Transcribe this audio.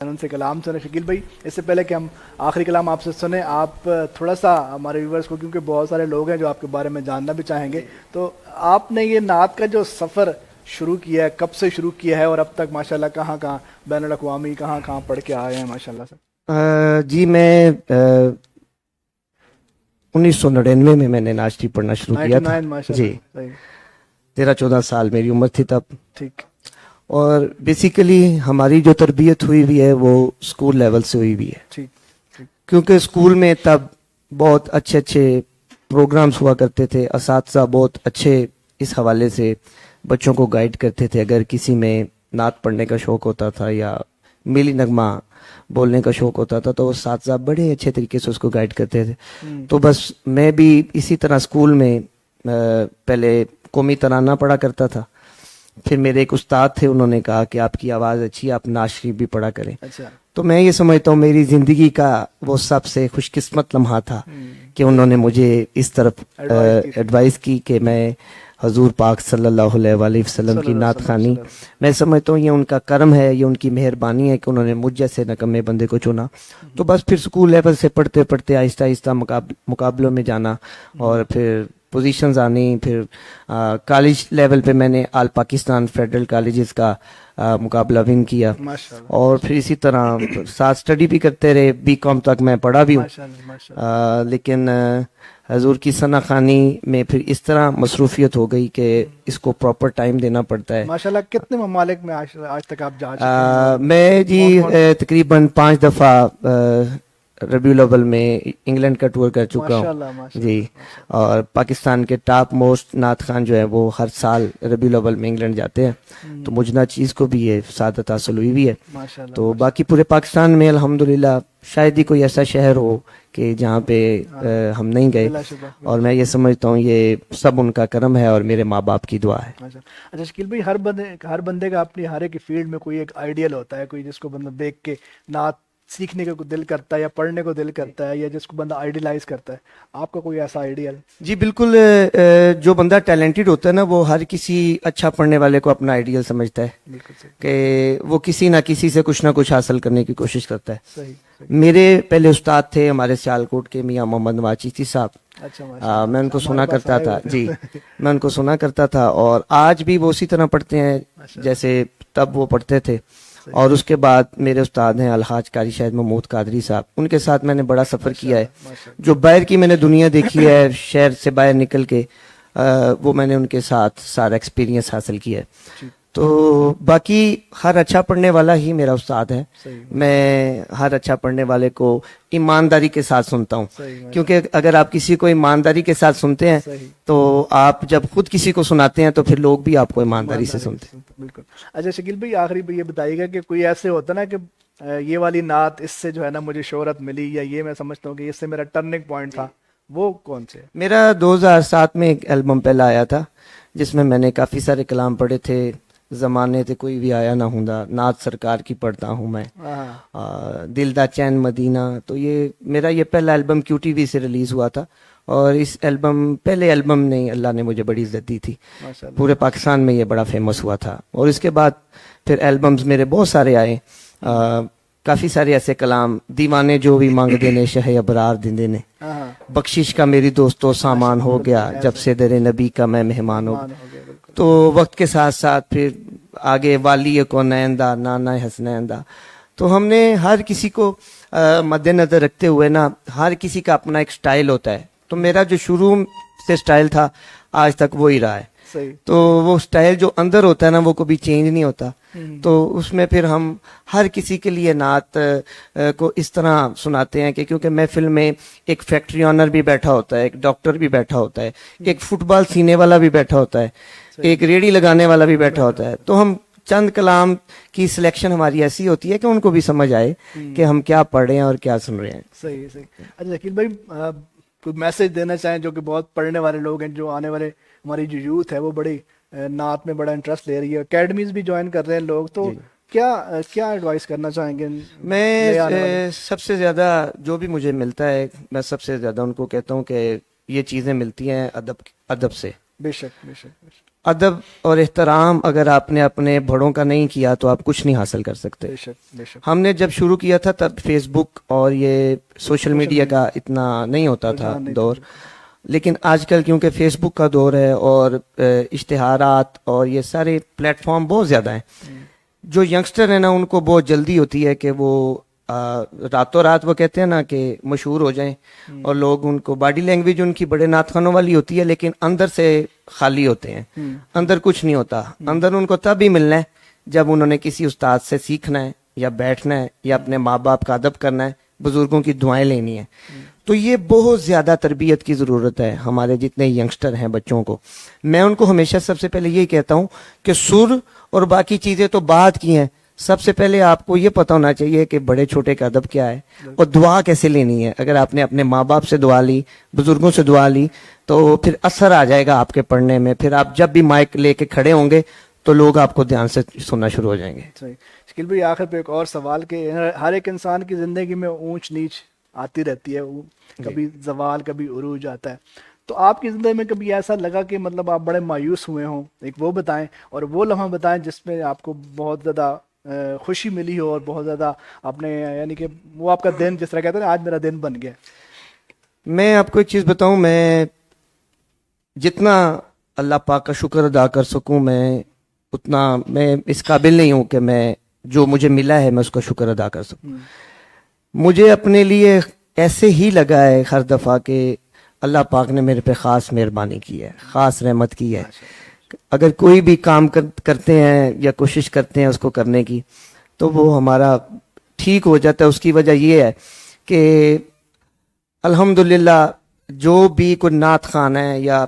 ان سے کلام سنے شکیل بھائی. اس سے پہلے کہ ہم آخری کلام آپ سے سنیں، آپ تھوڑا سا ہمارے ویورز کو، کیونکہ بہت سارے لوگ ہیں جو آپ کے بارے میں جاننا بھی چاہیں گے، تو آپ نے یہ نعت کا جو سفر شروع کیا ہے کب سے شروع کیا ہے اور اب تک ماشاءاللہ کہاں کہاں بین الاقوامی کہاں کہاں پڑھ کے آئے ہیں ماشاءاللہ سے؟ جی میں 1999 میں نے نعت شریف پڑھنا شروع کیا تھا. 99 ماشاءاللہ. جی صحیح. 13-14 سال میری عمر تھی تب. ٹھیک. اور بیسیکلی ہماری جو تربیت ہوئی ہوئی ہے وہ اسکول لیول سے ہوئی ہوئی ہے، ٹھیک ٹھیک. کیونکہ اسکول میں تب بہت اچھے اچھے پروگرامز ہوا کرتے تھے، اساتذہ بہت اچھے اس حوالے سے بچوں کو گائیڈ کرتے تھے. اگر کسی میں نعت پڑھنے کا شوق ہوتا تھا یا ملی نغمہ بولنے کا شوق ہوتا تھا تو وہ اساتذہ بڑے اچھے طریقے سے اس کو گائیڈ کرتے تھے. تو بس میں بھی اسی طرح اسکول میں پہلے قومی ترانہ پڑھا کرتا تھا. پھر میرے ایک استاد تھے، انہوں نے کہا کہ آپ کی آواز اچھی ہے، آپ نعت شریف بھی پڑھا کریں. اچھا. تو میں یہ سمجھتا ہوں میری زندگی کا وہ سب سے خوش قسمت لمحہ تھا کہ انہوں نے مجھے اس طرف ایڈوائز کی کہ میں حضور پاک صلی اللہ علیہ وآلہ وسلم کی نعت خوانی، میں سمجھتا ہوں یہ ان کا کرم ہے، یہ ان کی مہربانی ہے کہ انہوں نے مجھ جیسے نکمے بندے کو چنا. تو بس پھر اسکول لیول سے پڑھتے پڑھتے آہستہ آہستہ مقابلوں میں جانا اور پھر پوزیشنز آنی. پھر کالج لیول پہ میں نے آل پاکستان فیڈرل کالجز کا مقابلہ ون کیا، اور پھر اسی طرح ساتھ اسٹڈی بھی کرتے رہے. BCom تک میں پڑھا بھی ہوں، لیکن حضور کی ثنا خوانی میں پھر اس طرح مصروفیت ہو گئی کہ اس کو پراپر ٹائم دینا پڑتا ہے. ماشاءاللہ. کتنے ممالک میں آج تک آپ جا چکے ہیں؟ میں جی تقریباً 5 دفعہ ربیع الاول میں انگلینڈ کا ٹور کر چکا ہوں جی. اور پاکستان کے ٹاپ موسٹ نعت خوان جو ہے وہ ہر سال ربیع الاول میں انگلینڈ جاتے ہیں، تو مجھے چیز کو بھی یہ سعادت حاصل ہوئی بھی ہے. تو باقی پورے پاکستان میں الحمدللہ شاید ہی کوئی ایسا شہر ہو کہ جہاں پہ ہم نہیں گئے، اور میں یہ سمجھتا ہوں یہ سب ان کا کرم ہے اور میرے ماں باپ کی دعا ہے. اچھا شکیل بھائی، ہر بندے کا اپنی ہر ایک فیلڈ میں کوئی ایک آئیڈیل ہوتا ہے، کوئی جس کو بندہ دیکھ کے نعت سیکھنے کو دل کرتا ہے یا پڑھنے کو دل کرتا ہے، یا جس کو بندہ آئیڈیلائز کرتا ہے. آپ کا کوئی ایسا آئیڈیل؟ جی بالکل. جو بندہ ٹیلنٹڈ ہوتا ہے نا وہ ہر کسی اچھا پڑھنے والے کو اپنا آئیڈیل سمجھتا ہے کہ وہ کسی نہ کسی سے کچھ نہ کچھ حاصل کرنے کی کوشش کرتا ہے. میرے پہلے استاد تھے ہمارے سیالکوٹ کے میاں محمد نواز چشتی صاحب. میں ان کو سنا کرتا تھا جی، میں ان کو سنا کرتا تھا، اور آج بھی وہ اسی طرح پڑھتے ہیں جیسے تب وہ پڑھتے تھے. اور اس کے بعد میرے استاد ہیں الحاج قاری شاہد محمود قادری صاحب، ان کے ساتھ میں نے بڑا سفر کیا ہے. جو باہر کی میں نے دنیا دیکھی ہے، شہر سے باہر نکل کے، وہ میں نے ان کے ساتھ سارا ایکسپیرینس حاصل کیا ہے. تو باقی ہر اچھا پڑھنے والا ہی میرا استاد ہے. میں ہر اچھا پڑھنے والے کو ایمانداری کے ساتھ سنتا ہوں، کیونکہ اگر آپ کسی کو ایمانداری کے ساتھ سنتے ہیں تو آپ جب خود کسی کو سناتے ہیں تو پھر لوگ بھی آپ کو ایمانداری سے سنتے ہیں. بالکل. اچھا شکیل بھائی، آخری یہ بتائیے گا کہ کوئی ایسے ہوتا نا کہ یہ والی نعت اس سے جو ہے نا مجھے شہرت ملی، یا یہ میں سمجھتا ہوں کہ اس سے میرا ٹرننگ پوائنٹ تھا، وہ کون سے؟ میرا 2007 میں ایک البم پہلا آیا تھا جس میں نے کافی سارے کلام پڑھے تھے. زمانے تے کوئی بھی آیا نہ ہوندا، نعت سرکار کی پڑھتا ہوں میں، دل دا چین مدینہ. تو یہ میرا یہ پہلا البم QTV سے ریلیز ہوا تھا، اور اس پہلے البم نے اللہ نے مجھے بڑی عزت دی تھی. پورے پاکستان میں یہ بڑا فیمس ہوا تھا. اور اس کے بعد پھر البمز میرے بہت سارے آئے، کافی سارے ایسے کلام، دیوانے جو بھی مانگ دینے شہ ابرار دیندے نے، بخشش کا میری دوستو سامان ہو گیا، جب سے در نبی کا میں مہمان ہو گیا. تو وقت کے ساتھ ساتھ پھر آگے والی کونین دا، نانا حسنین دا. تو ہم نے ہر کسی کو مد نظر رکھتے ہوئے نا، ہر کسی کا اپنا ایک سٹائل ہوتا ہے. تو میرا جو شروع سے سٹائل تھا آج تک وہی رہا ہے. تو وہ سٹائل جو اندر ہوتا ہے نا وہ کبھی چینج نہیں ہوتا. تو اس میں پھر ہم ہر کسی کے لیے نعت کو اس طرح سناتے ہیں کہ کیونکہ محفل میں ایک فیکٹری آنر بھی بیٹھا ہوتا ہے، ایک ڈاکٹر بھی بیٹھا ہوتا ہے، ایک فٹ بال سینے والا بھی بیٹھا ہوتا ہے، ایک ریڑھی لگانے والا بھی بیٹھا ہوتا ہے. تو ہم چند کلام کی سلیکشن ہماری ایسی ہوتی ہے کہ ان کو بھی سمجھ آئے کہ ہم کیا پڑھ رہے ہیں اور کیا سن رہے ہیں. صحیح صحیح. اچھا شکیل بھائی، کوئی میسج دینا چاہیں جو کہ بہت پڑھنے والے لوگ ہیں، جو آنے والے ہماری جو یوتھ ہے وہ بڑی نعت میں بڑا انٹرسٹ لے رہی ہے، اکیڈمیز بھی جوائن کر رہے ہیں لوگ، تو کیا ایڈوائس کرنا چاہیں گے؟ میں سب سے زیادہ جو بھی مجھے ملتا ہے میں سب سے زیادہ ان کو کہتا ہوں کہ یہ چیزیں ملتی ہیں ادب سے. بے شک بے شک. ادب اور احترام اگر آپ نے اپنے بڑوں کا نہیں کیا تو آپ کچھ نہیں حاصل کر سکتے. بے شک بے شک. ہم نے جب شروع کیا تھا تب فیس بک اور یہ سوشل میڈیا کا اتنا نہیں ہوتا تھا دور, لیکن آج کل کیونکہ فیس بک کا دور ہے اور اشتہارات اور یہ سارے پلیٹ فارم بہت زیادہ ہیں, جو ینگسٹر ہیں نا ان کو بہت جلدی ہوتی ہے کہ وہ راتوں رات وہ کہتے ہیں نا کہ مشہور ہو جائیں, اور لوگ ان کو باڈی لینگویج ان کی بڑے نعت خوانوں والی ہوتی ہے لیکن اندر سے خالی ہوتے ہیں, اندر کچھ نہیں ہوتا. اندر ان کو تب ہی ملنا ہے جب انہوں نے کسی استاد سے سیکھنا ہے یا بیٹھنا ہے یا اپنے ماں باپ کا ادب کرنا ہے, بزرگوں کی دعائیں لینی ہے. تو یہ بہت زیادہ تربیت کی ضرورت ہے ہمارے جتنے ینگسٹر ہیں بچوں کو. میں ان کو ہمیشہ سب سے پہلے یہی کہتا ہوں کہ سر اور باقی چیزیں تو بعد کی ہیں, سب سے پہلے آپ کو یہ پتہ ہونا چاہیے کہ بڑے چھوٹے کا ادب کیا ہے اور دعا کیسے لینی ہے. اگر آپ نے اپنے ماں باپ سے دعا لی, بزرگوں سے دعا لی, تو پھر اثر آ جائے گا آپ کے پڑھنے میں. پھر آپ جب بھی مائک لے کے کھڑے ہوں گے تو لوگ آپ کو دھیان سے سننا شروع ہو جائیں گے. صحیح. شکیل بھائی آخر پہ ایک اور سوال کہ ہر ایک انسان کی زندگی میں اونچ نیچ آتی رہتی ہے, کبھی زوال کبھی عروج آتا ہے. تو آپ کی زندگی میں کبھی ایسا لگا کہ مطلب آپ بڑے مایوس ہوئے ہوں, ایک وہ بتائیں, اور وہ لمحہ بتائیں جس میں آپ کو بہت زیادہ خوشی ملی ہو اور بہت زیادہ آپ نے یعنی کہ وہ آپ کا دن جس طرح کہتے ہیں نا آج میرا دن بن گیا. میں آپ کو ایک چیز بتاؤں, میں جتنا اللہ پاک کا شکر ادا کر سکوں میں اتنا میں اس قابل نہیں ہوں کہ میں جو مجھے ملا ہے میں اس کا شکر ادا کر سکوں. مجھے اپنے لیے ایسے ہی لگا ہے ہر دفعہ کہ اللہ پاک نے میرے پہ خاص مہربانی کی ہے, خاص رحمت کی ہے. اگر کوئی بھی کام کرتے ہیں یا کوشش کرتے ہیں اس کو کرنے کی تو وہ ہمارا ٹھیک ہو جاتا ہے. اس کی وجہ یہ ہے کہ الحمدللہ جو بھی کوئی نعت خوان ہے یا